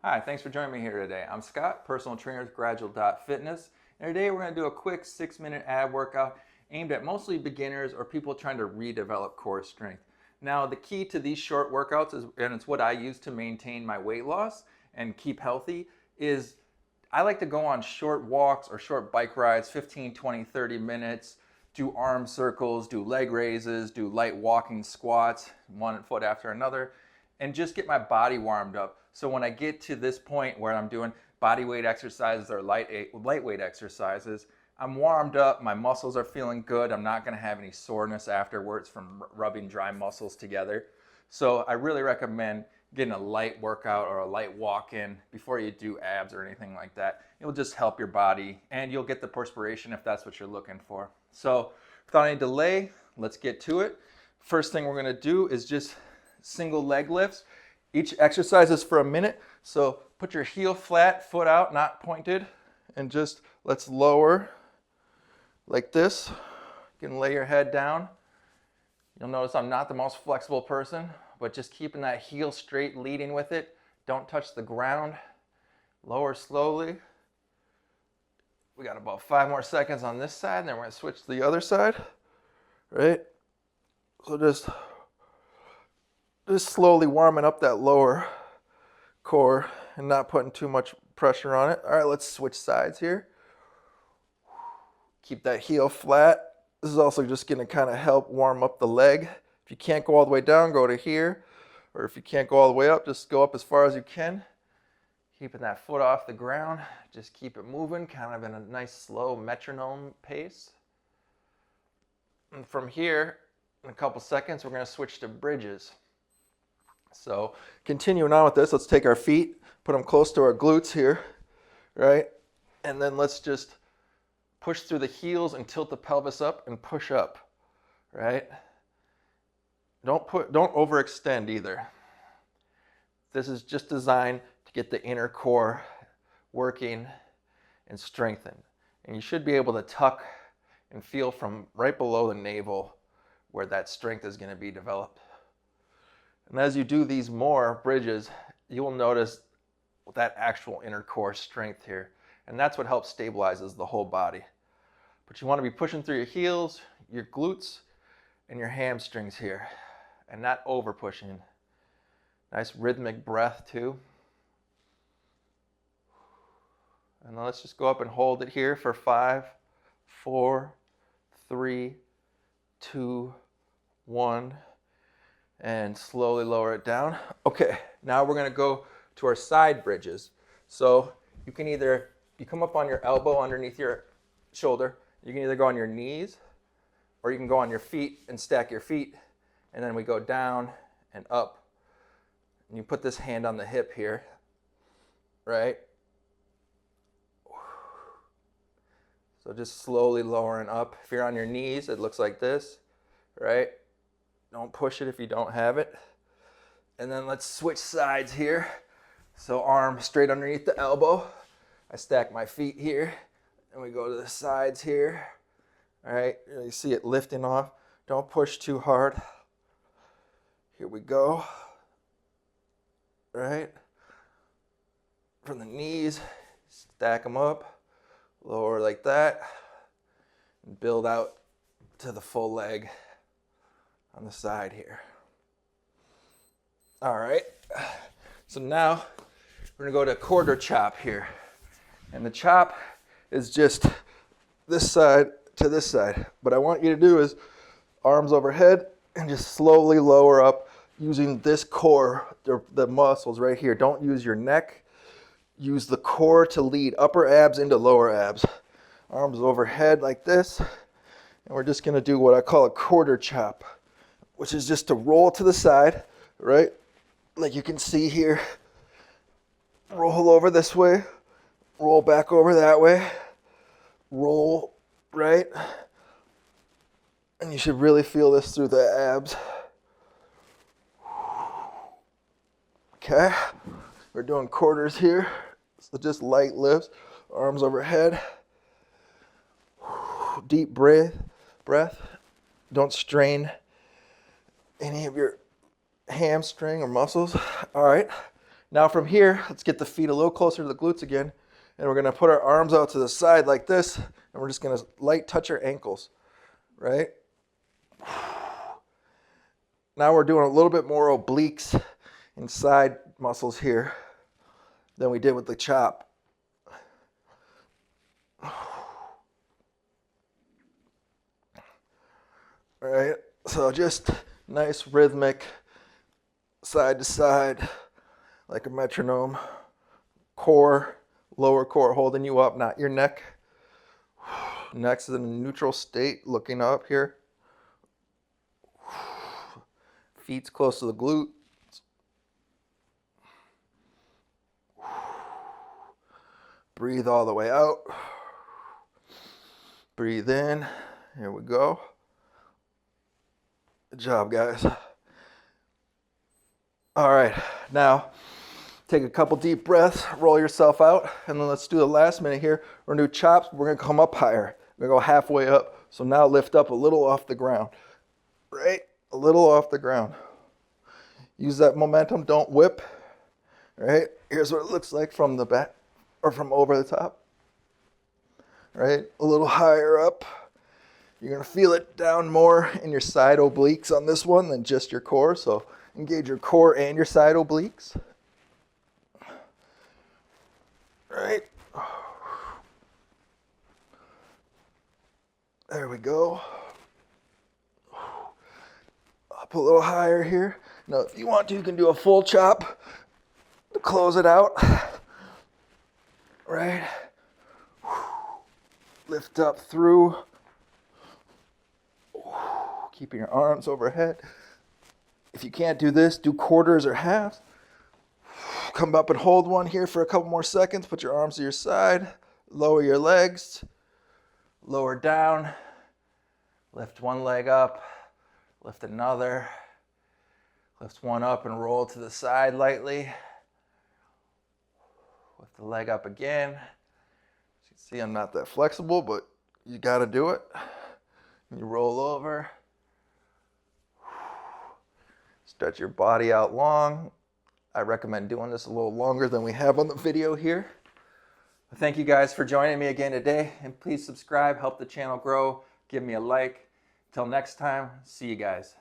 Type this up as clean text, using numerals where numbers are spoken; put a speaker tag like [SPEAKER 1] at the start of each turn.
[SPEAKER 1] Hi, thanks for joining me here today. I'm Scott, personal trainer with Gradual.Fitness, and today we're going to do a quick 6-minute ab workout aimed at mostly beginners or people trying to redevelop core strength. Now, the key to these short workouts is, and it's what I use to maintain my weight loss and keep healthy, is I like to go on short walks or short bike rides, 15, 20, 30 minutes, do arm circles, do leg raises, do light walking squats, one foot after another, and just get my body warmed up. So when I get to this point where I'm doing body weight exercises or lightweight exercises, I'm warmed up, my muscles are feeling good, I'm not gonna have any soreness afterwards from rubbing dry muscles together. So I really recommend getting a light workout or a light walk in before you do abs or anything like that. It'll just help your body and you'll get the perspiration if that's what you're looking for. So without any delay, let's get to it. First thing we're gonna do is just single leg lifts. Each exercise is for a minute, so put your heel flat, foot out, not pointed, and just let's lower like this. You can lay your head down. You'll notice I'm not the most flexible person, but just keeping that heel straight, leading with it. Don't touch the ground. Lower slowly. We got about 5 more seconds on this side, and then we're gonna switch to the other side, right? So just slowly warming up that lower core and not putting too much pressure on it. All right, let's switch sides here. Keep that heel flat. This is also just gonna kind of help warm up the leg. If you can't go all the way down, go to here. Or if you can't go all the way up, just go up as far as you can. Keeping that foot off the ground. Just keep it moving, kind of in a nice slow metronome pace. And from here, in a couple seconds, we're gonna switch to bridges. So continuing on with this, let's take our feet, put them close to our glutes here, right? And then let's just push through the heels and tilt the pelvis up and push up, right? Don't overextend either. This is just designed to get the inner core working and strengthened. And you should be able to tuck and feel from right below the navel where that strength is going to be developed. And as you do these more bridges, you will notice that actual inner core strength here. And that's what helps stabilizes the whole body. But you want to be pushing through your heels, your glutes, and your hamstrings here. And not over pushing. Nice rhythmic breath too. And then let's just go up and hold it here for 5, 4, 3, 2, 1. And slowly lower it down. Okay, now we're gonna go to our side bridges. So you come up on your elbow underneath your shoulder. You can either go on your knees or you can go on your feet and stack your feet. And then we go down and up. And you put this hand on the hip here, right? So just slowly lowering up. If you're on your knees, it looks like this, right? Don't push it if you don't have it. And then let's switch sides here. So arm straight underneath the elbow. I stack my feet here. And we go to the sides here. All right, you see it lifting off. Don't push too hard. Here we go. All right. From the knees, stack them up. Lower like that. And build out to the full leg on the side here. All right, so now we're gonna go to quarter chop here. And the chop is just this side to this side. What I want you to do is arms overhead and just slowly lower up using this core, the muscles right here. Don't use your neck. Use the core to lead upper abs into lower abs. Arms overhead like this. And we're just gonna do what I call a quarter chop, which is just to roll to the side, right? Like you can see here. Roll over this way, roll back over that way, roll, right? And you should really feel this through the abs. Okay, we're doing quarters here. So just light lifts, arms overhead. Deep breath. Don't strain any of your hamstring or muscles. All right,
[SPEAKER 2] Now from here, let's get the feet a little closer to the glutes again. And we're gonna put our arms out to the side like this. And we're just gonna light touch our ankles, right? Now we're doing a little bit more obliques and side muscles here than we did with the chop. All right, so just nice rhythmic side to side like a metronome. Core, lower core holding you up, not your neck. Next is in a neutral state, looking up here. Feet's close to the glute. Breathe all the way out. Breathe in. Here we go. Good job, guys. All right, now take a couple deep breaths, roll yourself out, and then let's do the last minute here. We're gonna do chops, we're gonna come up higher. We're gonna go halfway up. So now lift up a little off the ground, right? A little off the ground. Use that momentum, don't whip, right? Here's what it looks like from the back or from over the top, right? A little higher up. You're gonna feel it down more in your side obliques on this one than just your core. So engage your core and your side obliques. Right? There we go. Up a little higher here. Now, if you want to, you can do a full chop to close it out. Right? Lift up through. Keeping your arms overhead. If you can't do this, do quarters or halves. Come up and hold one here for a couple more seconds. Put your arms to your side. Lower your legs. Lower down. Lift one leg up. Lift another. Lift one up and roll to the side lightly. Lift the leg up again. As you can see, I'm not that flexible, but you got to do it. You roll over. Stretch your body out long. I recommend doing this a little longer than we have on the video here. Thank you guys for joining me again today, and please subscribe, help the channel grow, give me a like. Till next time, see you guys.